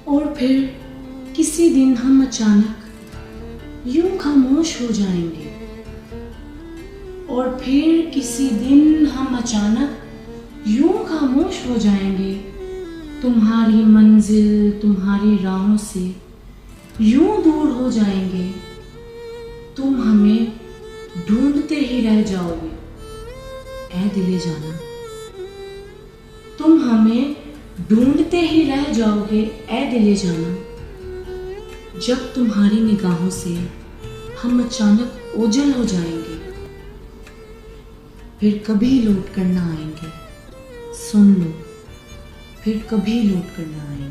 और फिर किसी दिन हम अचानक यूं खामोश हो जाएंगे। और फिर किसी दिन हम अचानक यूं खामोश हो जाएंगे। तुम्हारी मंजिल तुम्हारी राहों से यूं दूर हो जाएंगे। तुम हमें ढूंढते ही रह जाओगे ऐ दिले जाना। तुम हमें ढूंढते ही रह जाओगे ऐ दिले जाना। जब तुम्हारी निगाहों से हम अचानक ओझल हो जाएंगे। फिर कभी लौट कर ना आएंगे। सुन लो, फिर कभी लौट कर ना आएंगे।